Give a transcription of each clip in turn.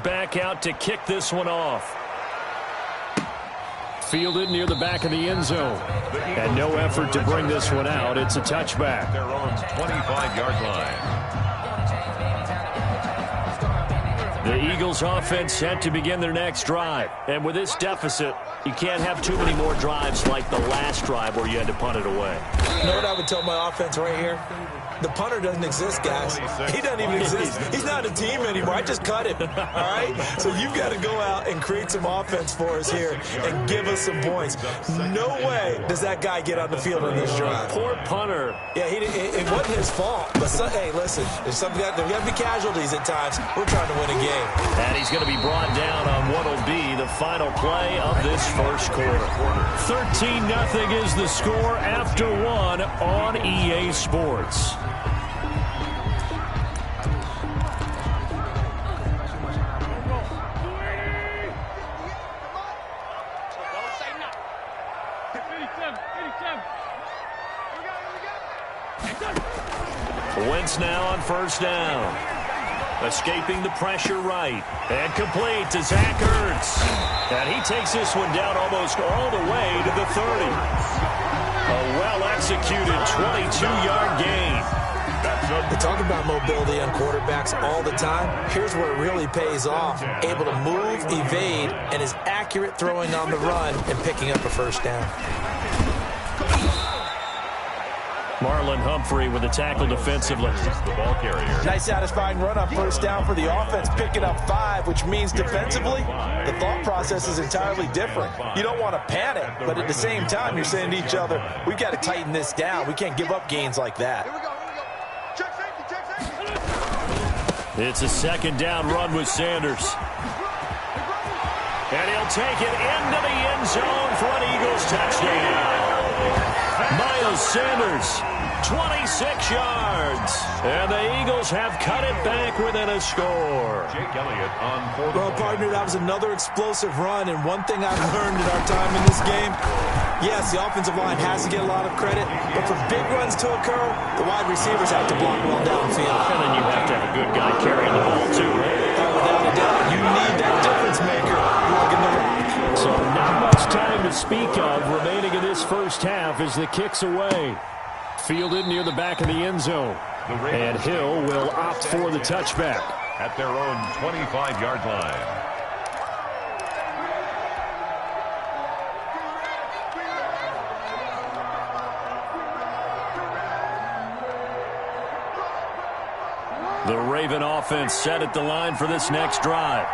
Back out to kick this one off. Fielded near the back of the end zone. And no effort to bring this one out. It's a touchback. Their own 25-yard line. The Eagles offense set to begin their next drive. And with this deficit, you can't have too many more drives like the last drive where you had to punt it away. You know what I would tell my offense right here? The punter doesn't exist, guys. He doesn't even exist. He's not a team anymore. I just cut him, all right? So you've got to go out and create some offense for us here and give us some points. No way does that guy get on the field on this drive. Poor punter. Yeah, it wasn't his fault. But, hey, listen, there's got to be casualties at times. We're trying to win a game. And he's going to be brought down on what will be the final play of this first quarter. 13-0 is the score after one on EA Sports. Wentz now on first down. Escaping the pressure right. And complete to Zach Ertz. And he takes this one down almost all the way to the 30. A well-executed 22-yard gain. They talk about mobility on quarterbacks all the time. Here's where it really pays off. Able to move, evade, and is accurate throwing on the run and picking up a first down. Marlon Humphrey with a tackle defensively. The ball carrier. Nice satisfying run on first down for the offense, picking up 5, which means defensively, the thought process is entirely different. You don't want to panic, but at the same time, you're saying to each other, we've got to tighten this down. We can't give up gains like that. It's a second down run with Sanders. And he'll take it into the end zone for an Eagles touchdown. Miles Sanders, 26 yards. And the Eagles have cut it back within a score. Jake Elliott on fourth. Well, partner, that was another explosive run. And one thing I've learned in our time in this game, yes, the offensive line has to get a lot of credit. But for big runs to occur, the wide receivers have to block well downfield. And then you have to have a good guy carrying the ball, too, right? Without a doubt, you need that difference maker blocking the rock. So not much time to speak of remaining in this first half as the kick's away. Fielded near the back of the end zone. And Hill will opt for the touchback. At their own 25-yard line. The Raven offense set at the line for this next drive.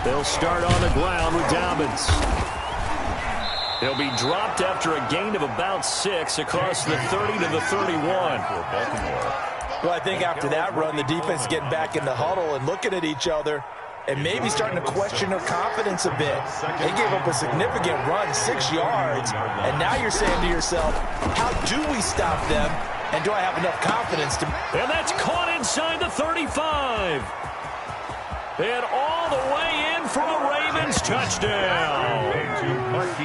They'll start on the ground with Dobbins. He'll be dropped after a gain of about 6 across the 30 to the 31. Well, I think after that run, the defense is getting back in the huddle and looking at each other and maybe starting to question their confidence a bit. They gave up a significant run, 6 yards, and now you're saying to yourself, how do we stop them, and do I have enough confidence to... And that's caught inside the 35. And all the way in for a Ravens touchdown.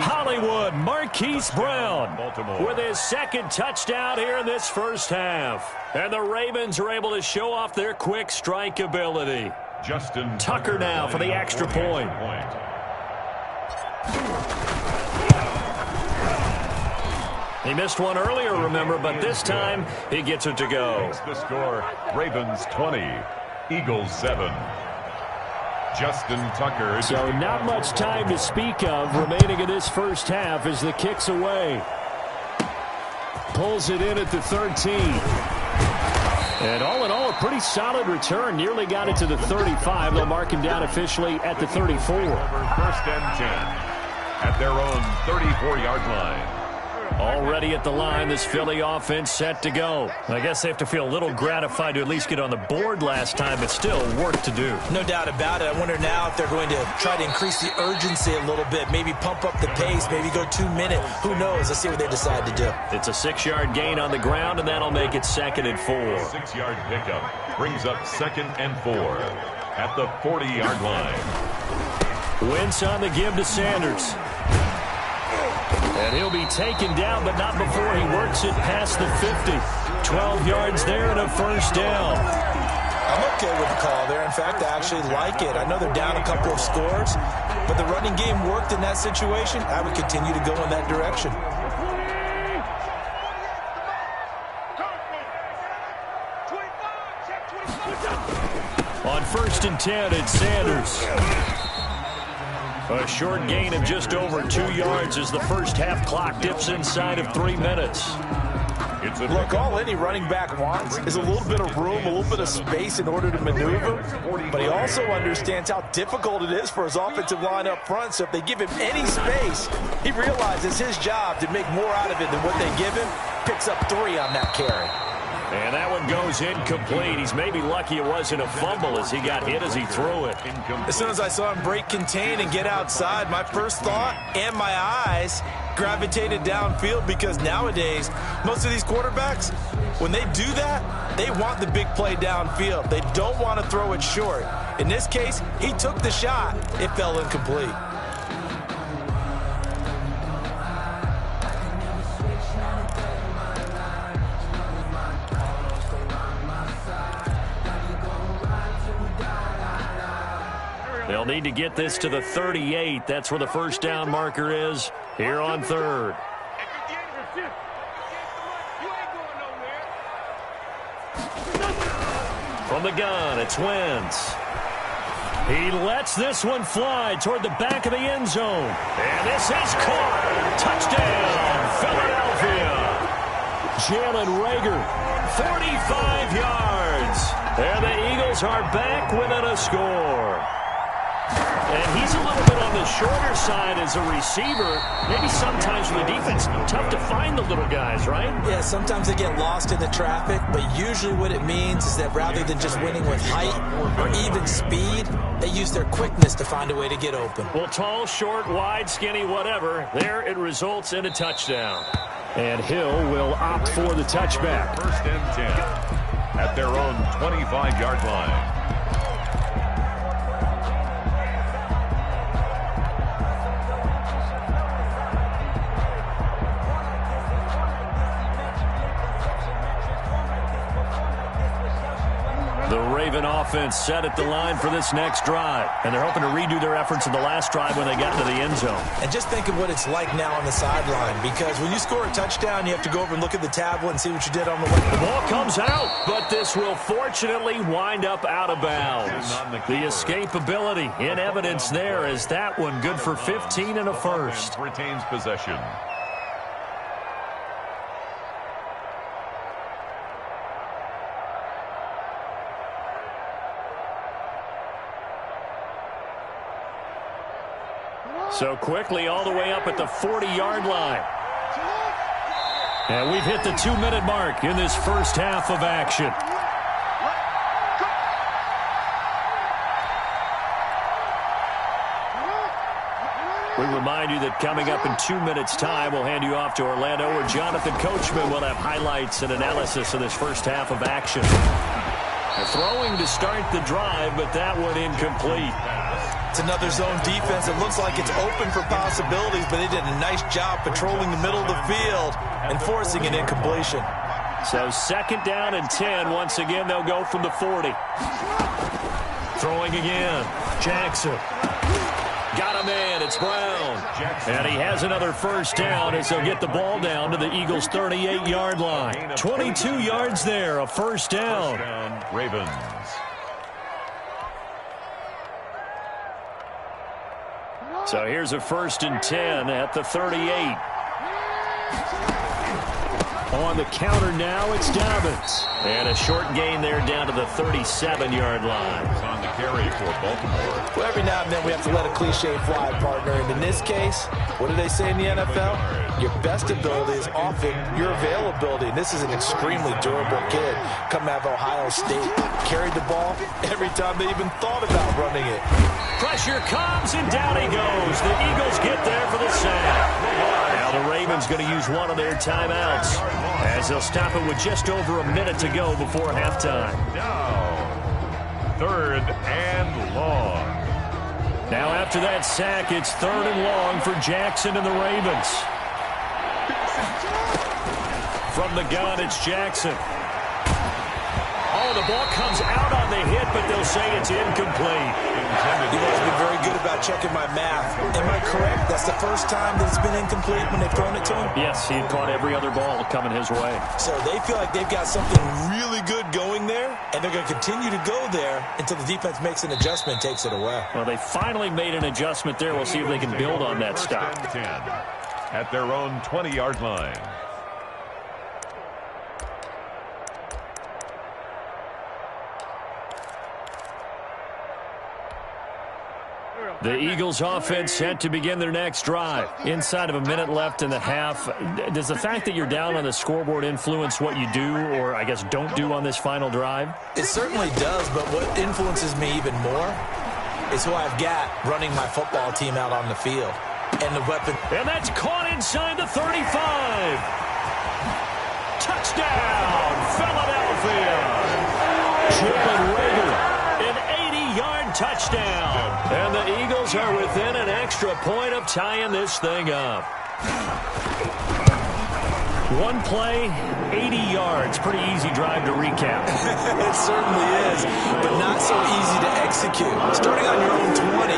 Hollywood Marquise Brown with his second touchdown here in this first half. And the Ravens are able to show off their quick strike ability. Justin Tucker now for the extra point. He missed one earlier, remember, but this time he gets it to go. Makes the score Ravens 20, Eagles 7. Justin Tucker. So not much time to speak of remaining in this first half as the kick's away. Pulls it in at the 13. And all in all, a pretty solid return. Nearly got it to the 35. They'll mark him down officially at the 34. First and 10 at their own 34-yard line. Already at the line, this Philly offense set to go. I guess they have to feel a little gratified to at least get on the board last time, but still work to do. No doubt about it. I wonder now if they're going to try to increase the urgency a little bit, maybe pump up the pace, maybe go 2-minute. Who knows? Let's see what they decide to do. It's a 6-yard gain on the ground, and that'll make it 2nd and 4. 6-yard pickup brings up 2nd and 4 at the 40-yard line. Wentz on the give to Sanders. And he'll be taken down, but not before he works it past the 50. 12 yards there and a first down. I'm going to okay with the call there. In fact, I actually like it. I know they're down a couple of scores, but the running game worked in that situation. I would continue to go in that direction. On 1st and 10, it's Sanders. A short gain of just over 2 yards as the first half clock dips inside of 3 minutes. Look, all any running back wants is a little bit of room, a little bit of space in order to maneuver. But he also understands how difficult it is for his offensive line up front. So if they give him any space, he realizes his job to make more out of it than what they give him. Picks up 3 on that carry. And that one goes incomplete. He's maybe lucky it wasn't a fumble as he got hit as he threw it. As soon as I saw him break contain and get outside, my first thought and my eyes gravitated downfield, because nowadays, most of these quarterbacks, when they do that, they want the big play downfield. They don't want to throw it short. In this case, he took the shot. It fell incomplete. They'll need to get this to the 38. That's where the first down marker is here on 3rd. From the gun, it's Wentz. He lets this one fly toward the back of the end zone. And this is caught. Touchdown, Philadelphia. Jalen Reagor, 45 yards. And the Eagles are back within a score. And he's a little bit on the shorter side as a receiver. Maybe sometimes for the defense, tough to find the little guys, right? Yeah, sometimes they get lost in the traffic, but usually what it means is that rather than just winning with height or even speed, they use their quickness to find a way to get open. Well, tall, short, wide, skinny, whatever, there it results in a touchdown. And Hill will opt for the touchback. 1st and 10 at their own 25-yard line. The Raven offense set at the line for this next drive. And they're hoping to redo their efforts in the last drive when they got to the end zone. And just think of what it's like now on the sideline, because when you score a touchdown, you have to go over and look at the tablet and see what you did on the way. The ball comes out, but this will fortunately wind up out of bounds. The escapability in evidence there is that one good for 15 and a first. Retains possession. So quickly all the way up at the 40-yard line. And we've hit the 2-minute mark in this first half of action. We remind you that coming up in 2 minutes' time, we'll hand you off to Orlando, where Jonathan Coachman will have highlights and analysis of this first half of action. Throwing to start the drive, but that one incomplete. It's another zone defense. It looks like it's open for possibilities, but they did a nice job patrolling the middle of the field and forcing an incompletion. So 2nd down and 10. Once again, they'll go from the 40. Throwing again. Jackson. Got a man. It's Brown. And he has another first down as they'll get the ball down to the Eagles' 38-yard line. 22 yards there, a first down. Ravens. So here's a 1st and 10 at the 38. On the counter now, it's Dobbins. And a short gain there down to the 37-yard line. On the carry for Baltimore. Well, every now and then we have to let a cliche fly, partner. And in this case, what do they say in the NFL? Your best ability is often your availability. And this is an extremely durable kid coming out of Ohio State. Carried the ball every time they even thought about running it. Pressure comes, and down he goes. The Eagles get there for the sack. Now the Ravens going to use one of their timeouts as they'll stop it with just over a minute to go before halftime. Down. 3rd and long. Now after that sack, it's 3rd and long for Jackson and the Ravens. From the gun, it's Jackson. Oh, the ball comes out on the hit, but they'll say it's incomplete. You guys have been very good about checking my math. Am I correct? That's the first time that it's been incomplete when they've thrown it to him? Yes, he had caught every other ball coming his way. So they feel like they've got something really good going there, and they're going to continue to go there until the defense makes an adjustment and takes it away. Well, they finally made an adjustment there. We'll see if they can build on that stop. 10 at their own 20-yard line. The Eagles offense set to begin their next drive. Inside of a minute left in the half. Does the fact that you're down on the scoreboard influence what you do, or I guess don't do on this final drive? It certainly does, but what influences me even more is who I've got running my football team out on the field. And the weapon. And that's caught inside the 35. Touchdown, Philadelphia. Jalen Reagor, an 80-yard touchdown. And the Eagles are within an extra point of tying this thing up. One play, 80 yards. Pretty easy drive to recap. It certainly is, but not so easy to execute. Starting on your own 20,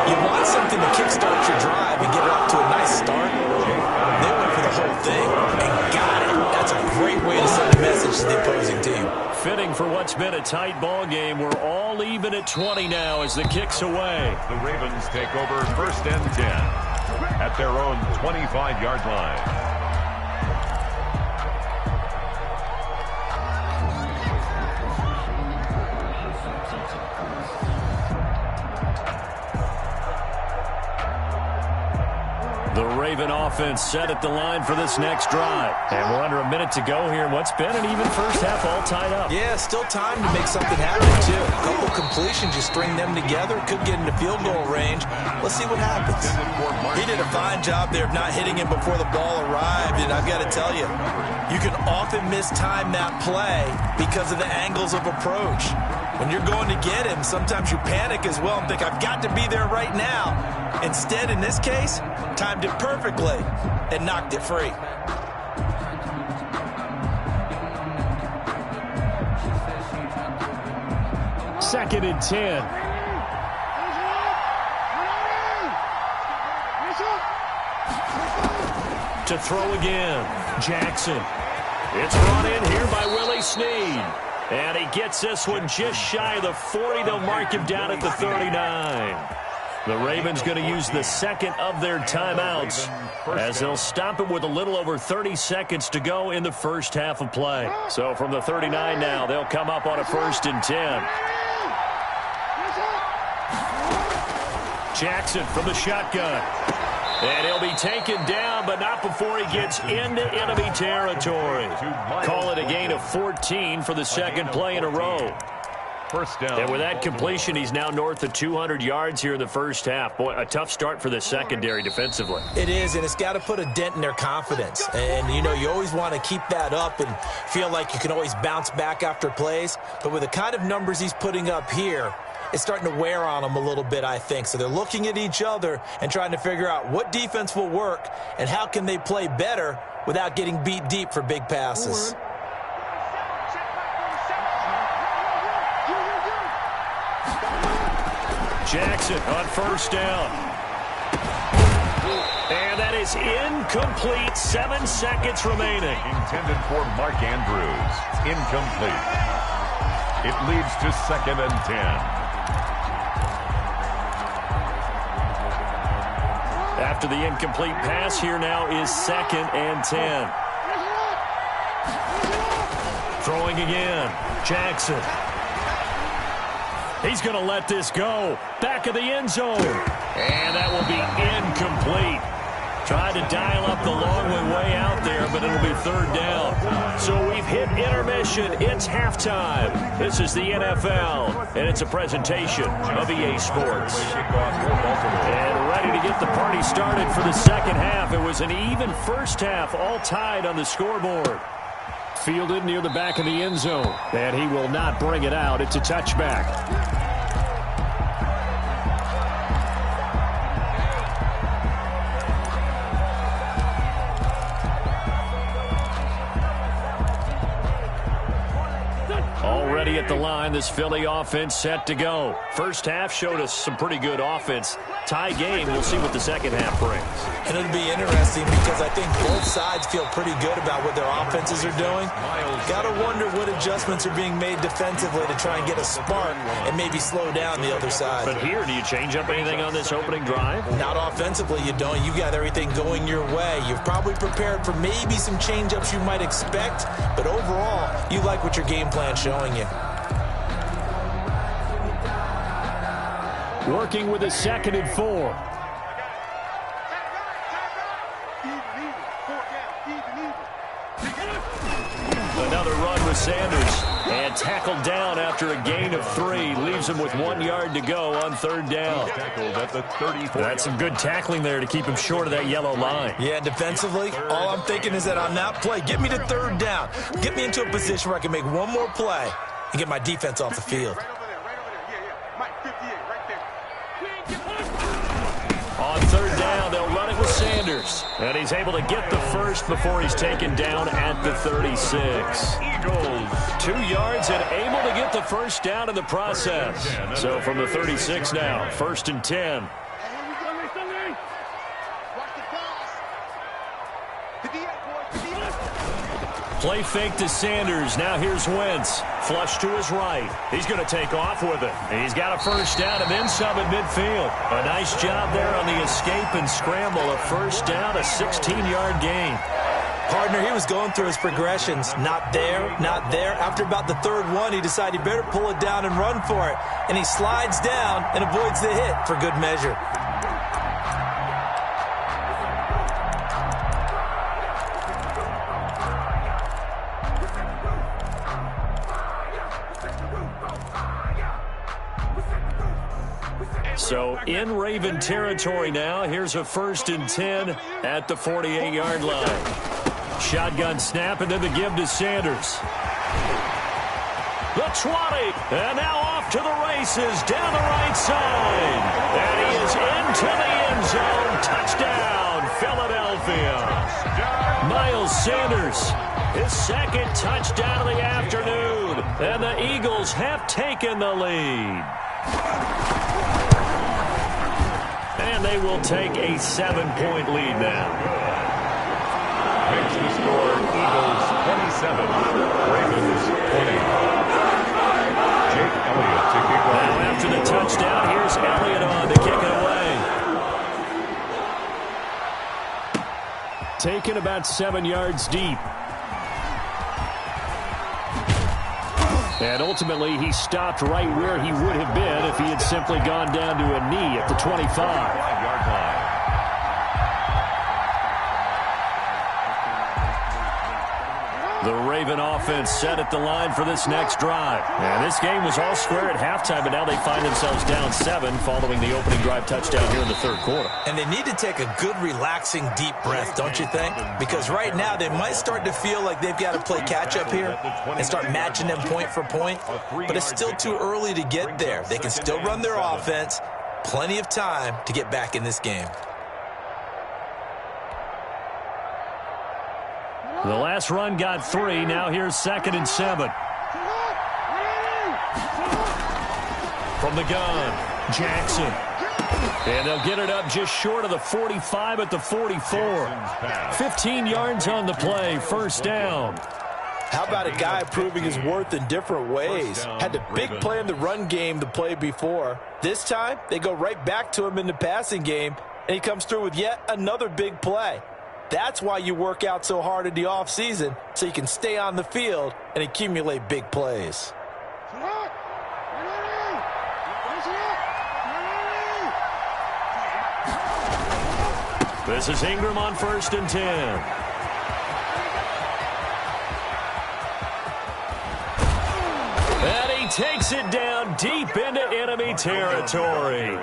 you want something to kickstart your drive and get it off to a nice start. They went for the whole thing and got it. That's a great way to send a message to the opposing team. Fitting for what's been a tight ball game. We're all even at 20 now as the kick's away. The Ravens take over 1st and 10 at their own 25-yard line. The Raven offense set at the line for this next drive. And we're under a minute to go here in what's been an even first half, all tied up. Yeah, still time to make something happen, too. A couple completions, you string them together, could get into field goal range. Let's see what happens. He did a fine job there of not hitting him before the ball arrived, and I've got to tell you, you can often mistime that play because of the angles of approach. When you're going to get him, sometimes you panic as well and think, I've got to be there right now. Instead, in this case, timed it perfectly and knocked it free. Second and 10. To throw again, Jackson. It's brought in here by Willie Snead. And he gets this one just shy of the 40. They'll mark him down at the 39. The Ravens going to use the second of their timeouts as they'll stop it with a little over 30 seconds to go in the first half of play. So from the 39 now, they'll come up on a 1st and 10. Jackson from the shotgun. And he'll be taken down, but not before he gets into enemy territory. Call it a gain of 14 for the second play in a row. First down. And with that completion, he's now north of 200 yards here in the first half. Boy, a tough start for the secondary defensively. It is, and it's got to put a dent in their confidence. And, you know, you always want to keep that up and feel like you can always bounce back after plays. But with the kind of numbers he's putting up here, it's starting to wear on them a little bit, I think. So they're looking at each other and trying to figure out what defense will work and how can they play better without getting beat deep for big passes. Jackson on first down. And that is incomplete. 7 seconds remaining. Intended for Mark Andrews. Incomplete. It leads to 2nd and 10. After the incomplete pass, here now is 2nd and 10. Throwing again. Jackson. He's going to let this go. Back of the end zone. And that will be incomplete. Tried to dial up the long way out there, but it'll be 3rd down. So we've hit intermission. It's halftime. This is the NFL, and it's a presentation of EA Sports. And ready to get the party started for the second half. It was an even first half, all tied on the scoreboard. Fielded near the back of the end zone. And he will not bring it out. It's a touchback. ready at the line. This Philly offense set to go. First half showed us some pretty good offense. Tie game. We'll see what the second half brings. And it'll be interesting because I think both sides feel pretty good about what their offenses are doing. Got to wonder what adjustments are being made defensively to try and get a spark and maybe slow down the other side. But here, do you change up anything on this opening drive? Not offensively, you don't. You got everything going your way. You've probably prepared for maybe some change-ups you might expect, but overall, you like what your game plan's showing you. Working with a 2nd and 4. Another run with Sanders. And tackled down after a gain of 3. Leaves him with 1 yard to go on 3rd down. That's some good tackling there to keep him short of that yellow line. Yeah, defensively, all I'm thinking is that on that play, get me to 3rd down. Get me into a position where I can make one more play and get my defense off the field. On 3rd down, they'll run it with Sanders. And he's able to get the first before he's taken down at the 36. Eagles. 2 yards and able to get the first down in the process. So from the 36 now, 1st and 10. Play fake to Sanders. Now here's Wentz. Flush to his right. He's going to take off with it. He's got a first down and then some at midfield. A nice job there on the escape and scramble. A first down, a 16-yard gain. Partner, he was going through his progressions. Not there, not there. After about the 3rd one, he decided he better pull it down and run for it. And he slides down and avoids the hit for good measure. So in Raven territory now. Here's a 1st and 10 at the 48-yard line. Shotgun snap and then the give to Sanders. The 20. And now off to the races down the right side. And he is into the end zone. Touchdown, Philadelphia. Miles Sanders, his 2nd touchdown of the afternoon. And the Eagles have taken the lead. And they will take a 7-point lead now. Makes the score Eagles 27, Ravens 20. Jake Elliott to kick off. Now after the touchdown, here's Elliott on to kick it away. Taken about 7 yards deep. And ultimately, he stopped right where he would have been if he had simply gone down to a knee at the 25. 5-yard line. The Raven offense set at the line for this next drive. And this game was all square at halftime, but now they find themselves down 7 following the opening drive touchdown here in the 3rd quarter. And they need to take a good, relaxing, deep breath, don't you think? Because right now they might start to feel like they've got to play catch-up here and start matching them point for point. But it's still too early to get there. They can still run their offense. Plenty of time to get back in this game. The last run got 3. Now here's 2nd and 7. From the gun, Jackson. And they'll get it up just short of the 45 at the 44. 15 yards on the play, 1st down. How about a guy proving his worth in different ways? Had the big play in the run game the play before. This time, they go right back to him in the passing game, and he comes through with yet another big play. That's why you work out so hard in the offseason, so you can stay on the field and accumulate big plays. This is Ingram on 1st and 10. And he takes it down deep into enemy territory.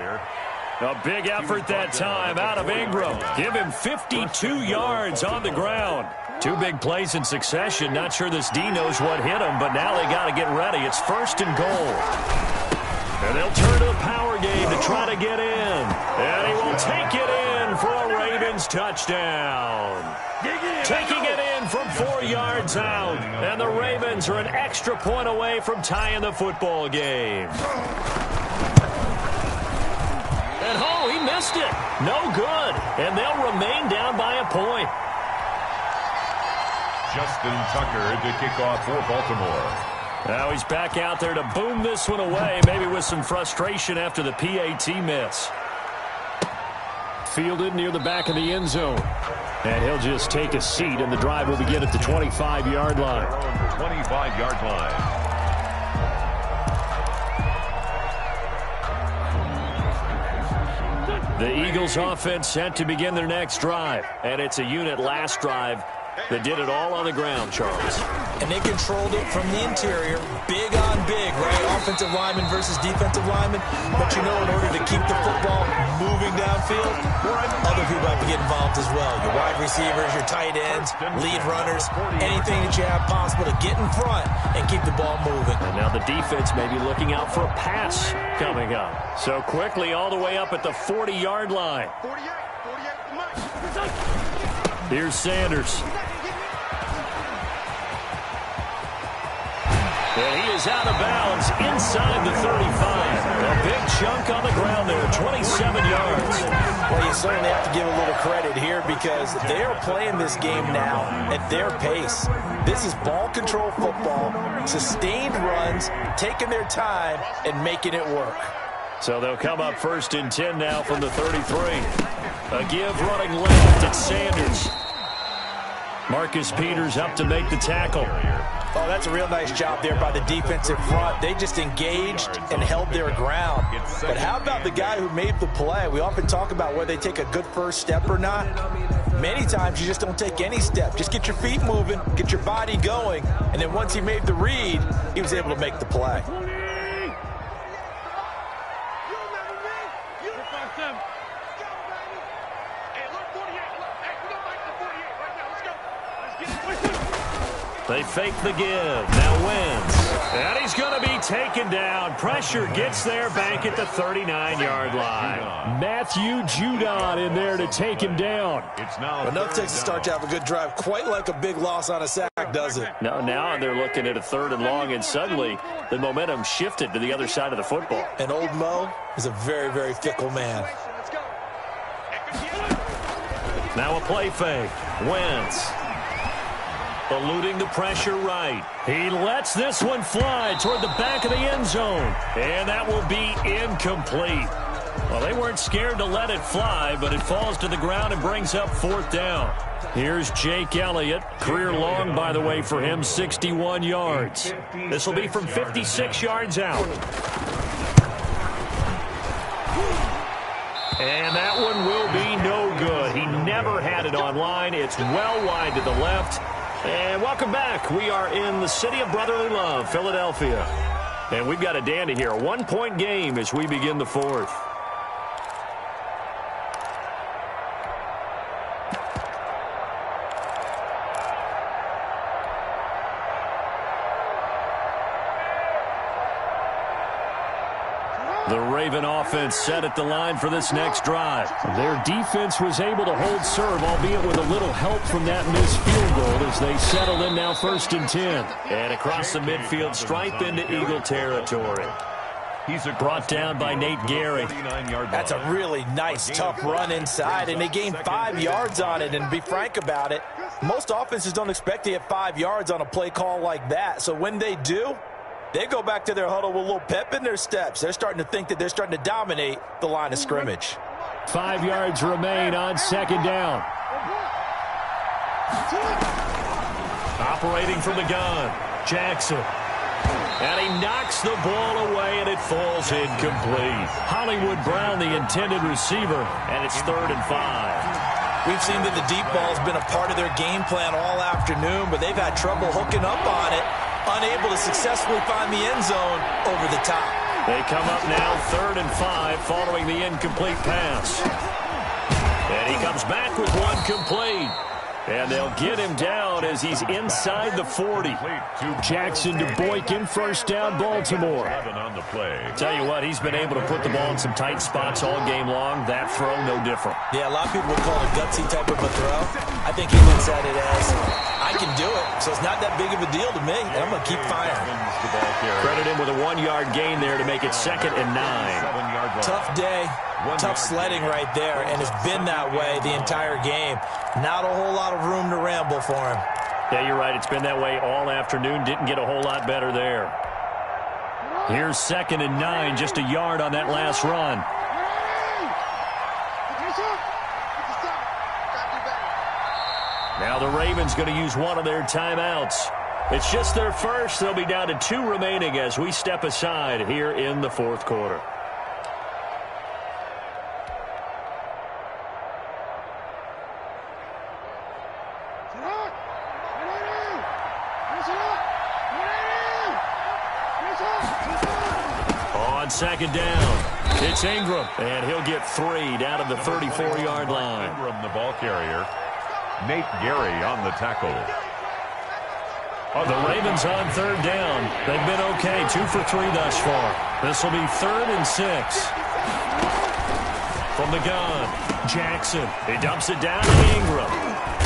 A big effort that time out of Ingram. Give him 52 yards on the ground. 2 big plays in succession. Not sure this D knows what hit him, but now they got to get ready. It's 1st and goal. And they'll turn to the power game to try to get in. And he will take it in for a Ravens touchdown. Taking it in from 4 yards out. And the Ravens are an extra point away from tying the football game. And oh, he missed it. No good. And they'll remain down by a point. Justin Tucker to kick off for Baltimore. Now he's back out there to boom this one away, maybe with some frustration after the PAT miss. Fielded near the back of the end zone. And he'll just take a seat, and the drive will begin at the 25-yard line. 25-yard line. The Eagles offense set to begin their next drive. And it's a unit last drive that did it all on the ground, Charles. And they controlled it from the interior, big on big, right? Offensive lineman versus defensive lineman. But you know, in order to keep the football moving downfield, other people have to get involved as well. Your wide receivers, your tight ends, lead runners, anything that you have possible to get in front and keep the ball moving. And now the defense may be looking out for a pass coming up. So quickly all the way up at the 40-yard line. Here's Sanders. And he is out of bounds inside the 35. A big chunk on the ground there, 27 yards. Well, you certainly have to give a little credit here because they're playing this game now at their pace. This is ball control football, sustained runs, taking their time, and making it work. So they'll come up 1st and 10 now from the 33. A give running left, it's Sanders. Marcus Peters up to make the tackle. Oh, that's a real nice job there by the defensive front. They just engaged and held their ground. But how about the guy who made the play? We often talk about whether they take a good first step or not. Many times you just don't take any step. Just get your feet moving, get your body going, and then once he made the read, he was able to make the play. They fake the give. Now wins. And he's going to be taken down. Pressure gets there back at the 39-yard line. Matthew Judon in there to take him down. Enough takes to start to have a good drive. Quite like a big loss on a sack, does it? Now they're looking at a 3rd and long, and suddenly the momentum shifted to the other side of the football. And old Mo is a very, very fickle man. Now a play fake. Wentz. Eluding the pressure right. He lets this one fly toward the back of the end zone. And that will be incomplete. Well, they weren't scared to let it fly, but it falls to the ground and brings up 4th down. Here's Jake Elliott. Career long, by the way, for him, 61 yards. This will be from 56 yards out. And that one will be no good. He never had it on line. It's well wide to the left. And welcome back. We are in the city of brotherly love, Philadelphia. And we've got a dandy here. A 1-point game as we begin the 4th. The Raven offense set at the line for this next drive. Their defense was able to hold serve, albeit with a little help from that missed field goal as they settle in now 1st and 10. And across the midfield stripe into Eagle territory. He's brought down by Nate Gary. That's a really nice, tough run inside, and they gained 5 yards on it. And to be frank about it, most offenses don't expect to get 5 yards on a play call like that. So when they do, they go back to their huddle with a little pep in their steps. They're starting to think that they're starting to dominate the line of scrimmage. 5 yards remain on 2nd down. Operating from the gun, Jackson. And he knocks the ball away, and it falls incomplete. Hollywood Brown, the intended receiver, and it's 3rd and 5. We've seen that the deep ball's been a part of their game plan all afternoon, but they've had trouble hooking up on it. Unable to successfully find the end zone over the top. They come up now 3rd and 5 following the incomplete pass. And he comes back with one complete. And they'll get him down as he's inside the 40. Jackson to Boykin, first down, Baltimore. Tell you what, he's been able to put the ball in some tight spots all game long. That throw, no different. Yeah, a lot of people would call it a gutsy type of a throw. I think he looks at it as, I can do it, so it's not that big of a deal to me, and I'm going to keep firing. Credit him with a 1-yard gain there to make it 2nd and 9. Tough day. Tough sledding right there, and it's been that way the entire game. Not a whole lot of room to ramble for him. Yeah, you're right. It's been that way all afternoon. Didn't get a whole lot better there. Here's 2nd and 9, just a yard on that last run. Now the Ravens going to use one of their timeouts. It's just their first. They'll be down to 2 remaining as we step aside here in the 4th quarter. On 2nd down, it's Ingram, and he'll get 3 down to the 34-yard line. Ingram, the ball carrier. Nate Gary on the tackle. The Ravens on 3rd down. They've been okay, 2 for 3 thus far. This will be 3rd and 6. From the gun, Jackson. He dumps it down to Ingram.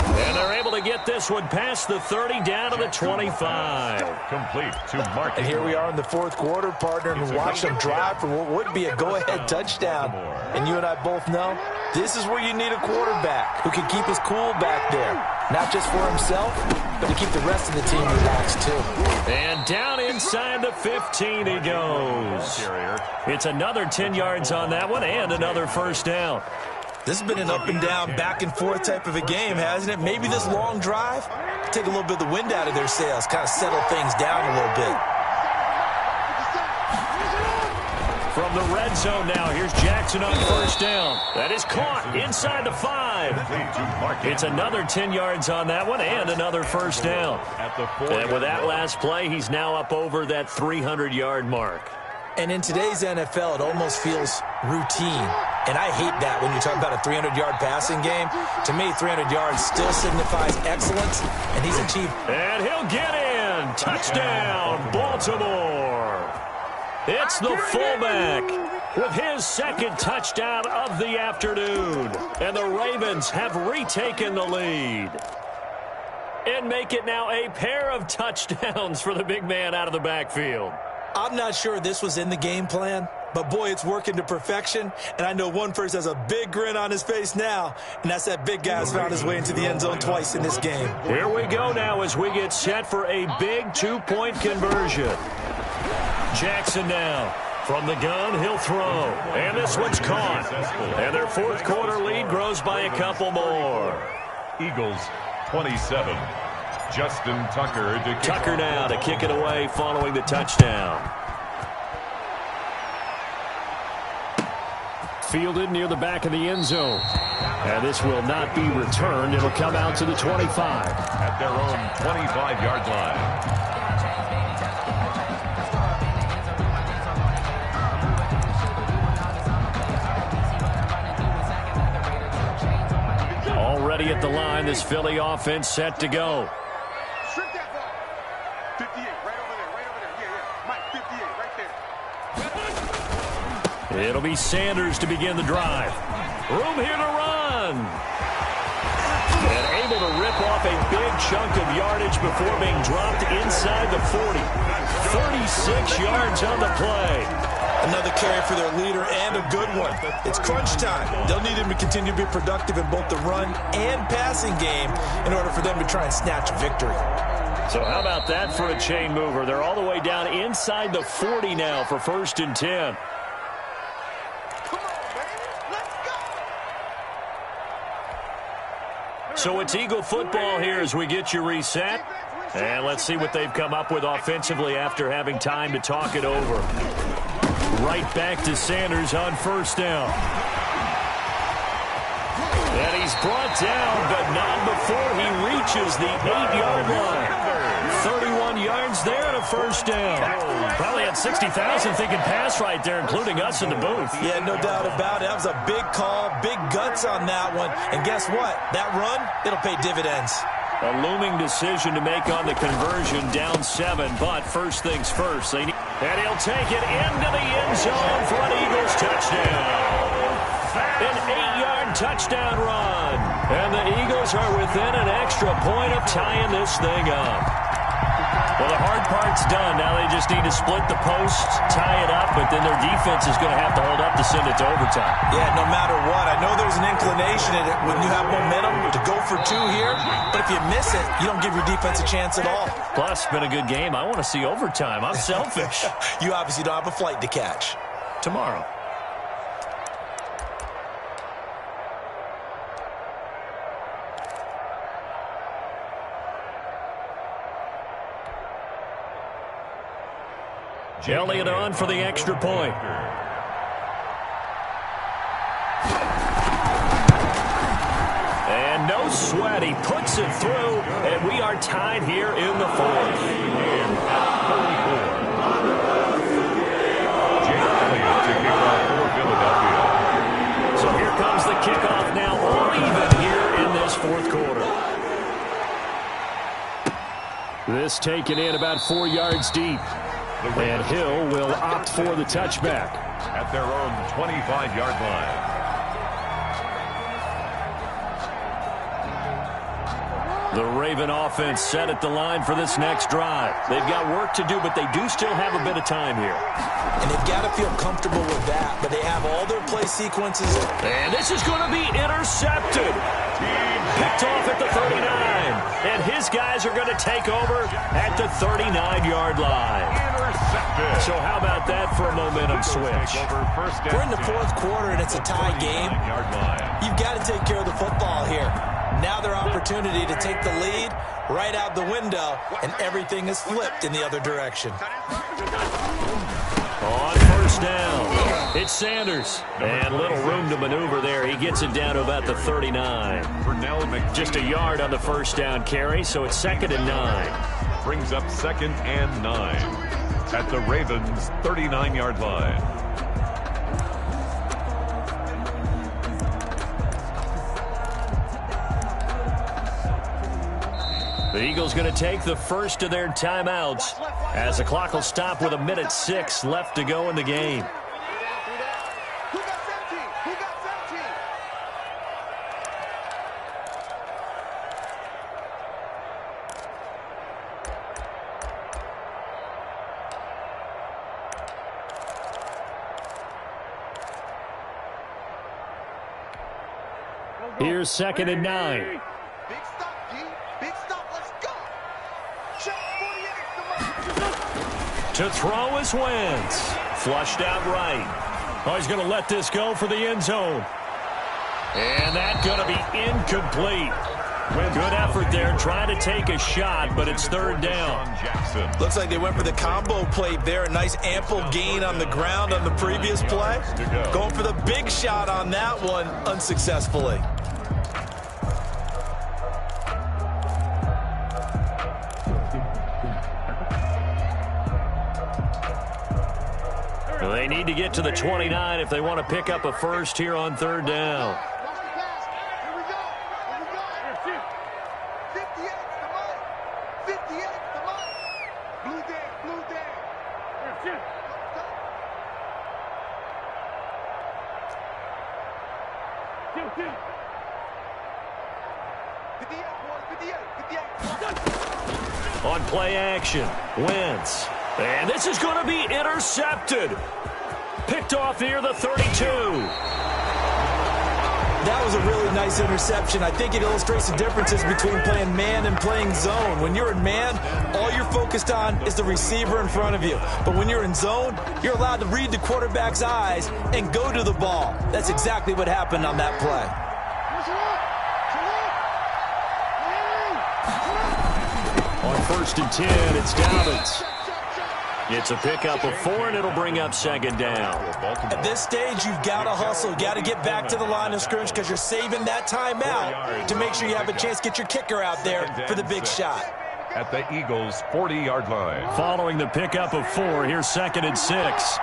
And they're able to get this one past the 30 down to the 25. Complete to Mark. And here we are in the 4th quarter, partner, and watch them drive for what would be a go-ahead touchdown. And you and I both know this is where you need a quarterback who can keep his cool back there. Not just for himself, but to keep the rest of the team relaxed, too. And down inside the 15 he goes. It's another 10 yards on that one and another first down. This has been an up-and-down, back-and-forth type of a game, hasn't it? Maybe this long drive, take a little bit of the wind out of their sails, kind of settle things down a little bit. From the red zone now, here's Jackson on first down. That is caught inside the 5. It's another 10 yards on that one and another first down. And with that last play, he's now up over that 300-yard mark. And in today's NFL, it almost feels routine. And I hate that when you talk about a 300-yard passing game. To me, 300 yards still signifies excellence, and he's achieved. And he'll get in. Touchdown, Baltimore. It's the fullback with his 2nd touchdown of the afternoon. And the Ravens have retaken the lead. And make it now a pair of touchdowns for the big man out of the backfield. I'm not sure this was in the game plan, but boy, it's working to perfection. And I know one person has a big grin on his face now, and that's that big guy's found his way into the end zone twice in this game. Here we go now as we get set for a big 2-point conversion. Jackson now. From the gun, he'll throw. And this one's caught. And their 4th quarter lead grows by a couple more. Eagles 27. Justin Tucker to Tucker now to kick it away following the touchdown. Fielded near the back of the end zone. And this will not be returned. It'll come out to the 25. At their own 25-yard line. Already at the line, this Philly offense set to go. It'll be Sanders to begin the drive. Room here to run. And able to rip off a big chunk of yardage before being dropped inside the 40. 36 yards on the play. Another carry for their leader and a good one. It's crunch time. They'll need him to continue to be productive in both the run and passing game in order for them to try and snatch victory. So how about that for a chain mover? They're all the way down inside the 40 now for 1st and 10. So it's Eagle football here as we get you reset. And let's see what they've come up with offensively after having time to talk it over. Right back to Sanders on first down. And he's brought down, but not before he reaches the 8-yard line. 31 yards there and a first down. Probably had 60,000 thinking pass right there, including us in the booth. Yeah, no doubt about it. That was a big call, big guts on that one. And guess what? That run, it'll pay dividends. A looming decision to make on the conversion, down 7, but first things first. And he'll take it into the end zone for an Eagles touchdown. An 8-yard touchdown run. And the Eagles are within an extra point of tying this thing up. Well, the hard part's done. Now they just need to split the post, tie it up, but then their defense is going to have to hold up to send it to overtime. Yeah, no matter what. I know there's an inclination in it when you have momentum to go for 2 here, but if you miss it, you don't give your defense a chance at all. Plus, it's been a good game. I want to see overtime. I'm selfish. You obviously don't have a flight to catch. Tomorrow. Elliott on for the extra point. And no sweat. He puts it through, and we are tied here in the 4th. And at 44, Jake Elliott to kick off for Philadelphia. So here comes the kickoff now, all even here in this 4th quarter. This taken in about 4 yards deep. And Hill will opt for the touchback. At their own 25-yard line. The Raven offense set at the line for this next drive. They've got work to do, but they do still have a bit of time here. And they've got to feel comfortable with that, but they have all their play sequences. And this is going to be intercepted. Picked off at the 39. And his guys are going to take over at the 39-yard line. Intercepted. So how about that for a momentum switch? We're in the 4th quarter, and it's a tie game. You've got to take care of the football here. Now their opportunity to take the lead right out the window, and everything is flipped in the other direction. On first down, it's Sanders. And little room to maneuver there. He gets it down to about the 39. Just a yard on the first down carry, so it's 2nd and 9. Brings up 2nd and 9 at the Ravens' 39-yard line. The Eagles going to take the first of their timeouts as the clock will stop with 1:06 left to go in the game. Here's 2nd and 9. To throw is Wentz. Flushed out right. Oh, he's going to let this go for the end zone. And that's going to be incomplete. Good effort there, trying to take a shot, but it's 3rd down. Looks like they went for the combo play there. A nice ample gain on the ground on the previous play. Going for the big shot on that one unsuccessfully. They need to get to the 29 if they want to pick up a first here on 3rd down. On play action, Wentz. And this is going to be intercepted. Picked off near the 32. That was a really nice interception. I think it illustrates the differences between playing man and playing zone. When you're in man, all you're focused on is the receiver in front of you. But when you're in zone, you're allowed to read the quarterback's eyes and go to the ball. That's exactly what happened on that play. On 1st and 10, it's Dobbins. It's a pickup of 4, and it'll bring up 2nd down. At this stage, you've got to hustle. Got to get back to the line of scrimmage because you're saving that timeout to make sure you have a chance to get your kicker out there for the big shot. at the Eagles' 40-yard line. Following the pickup of 4, here's 2nd and 6.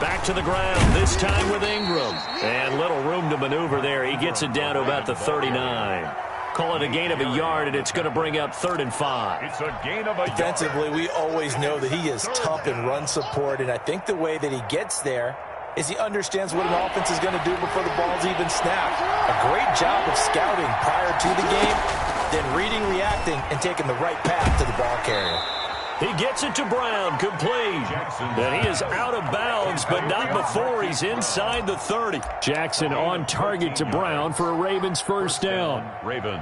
Back to the ground, this time with Ingram. And little room to maneuver there. He gets it down to about the 39. Call it a gain of a yard, and it's going to bring up 3rd and 5. It's a gain of a yard. Defensively, we always know that he is tough in run support, and I think the way that he gets there is he understands what an offense is going to do before the ball's even snapped. A great job of scouting prior to the game, then reading, reacting, and taking the right path to the ball carrier. He gets it to Brown, complete. And he is out of bounds, but not before he's inside the 30. Jackson on target to Brown for a Ravens first down. Ravens.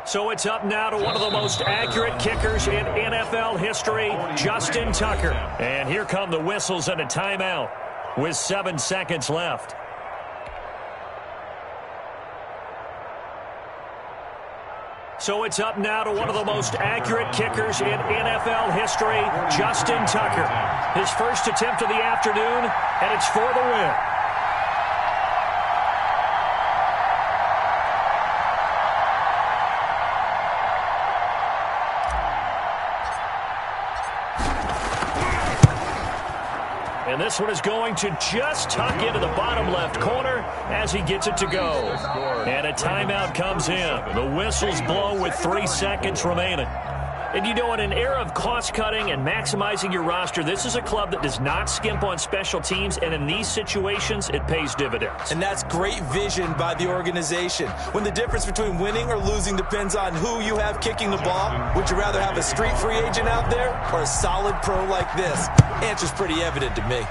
So it's up now to one of the most accurate kickers in NFL history, Justin Tucker. And here come the whistles and a timeout with 7 seconds left. So it's up now to one of the most accurate kickers in NFL history, Justin Tucker. His first attempt of the afternoon, and it's for the win. And this one is going to just tuck into the bottom left corner as he gets it to go. And a timeout comes in. The whistles blow with 3 seconds remaining. And you know, in an era of cost-cutting and maximizing your roster, this is a club that does not skimp on special teams, and in these situations, it pays dividends. And that's great vision by the organization. When the difference between winning or losing depends on who you have kicking the ball, would you rather have a street free agent out there or a solid pro like this? Answer's pretty evident to me.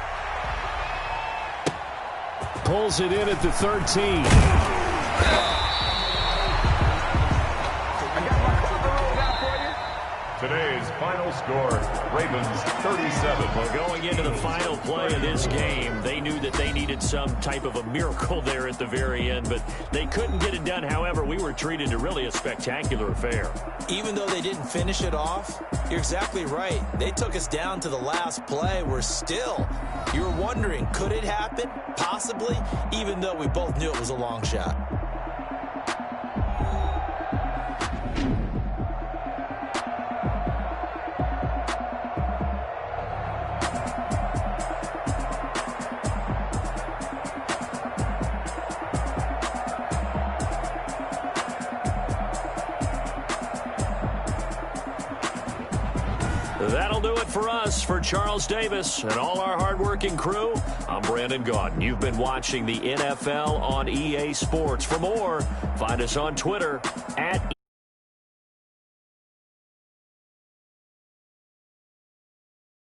Pulls it in at the 13. Today's final score, Ravens 37. Well, going into the final play of this game, they knew that they needed some type of a miracle there at the very end, but they couldn't get it done. However, we were treated to really a spectacular affair. Even though they didn't finish it off, you're exactly right. They took us down to the last play. We're still, you were wondering, could it happen? Possibly, even though we both knew it was a long shot. That'll do it for us. For Charles Davis and all our hardworking crew, I'm Brandon Gaudin. You've been watching the NFL on EA Sports. For more, find us on Twitter @